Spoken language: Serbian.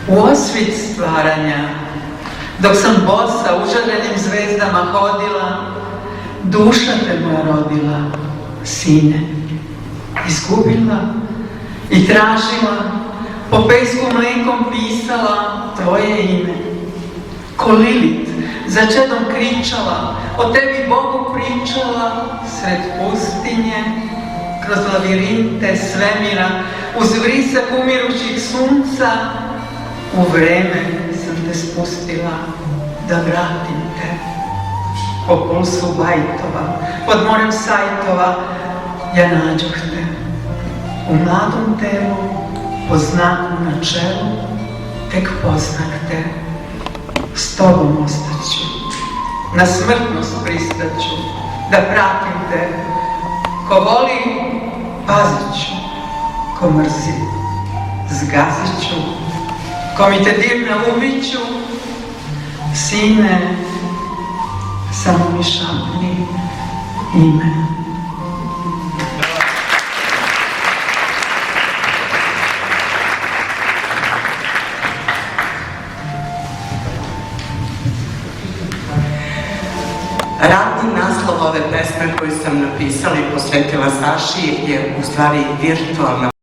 U osvit stvaranja, dok sam bosa užarenim zvezdama hodila, duša te moja rodila, sine, izgubila i tražila, po pesku mlekom pisala tvoje ime. Ko Lilit za čedom kričala, o tebi Bogu pričala, sred pustinje, kroz labirinte svemira, uz vrisak umirućih sunca, u vreme sam te spustila da vratim te. Po pulsu bajtova, pod morem sajtova, ja nađoh te. U mladom telu, po znaku na čelu, tek poznak te. S tobom ostaću, na smrtnost pristaću, da pratim te. Ko voli, pazit ću, ko mrzi, zgazit ću, ko mi te dirne ubit ću. Sine, samo mi šapni ime. Radni naslov ove pesme koju sam napisala i posvetila Saši je u stvari virtualna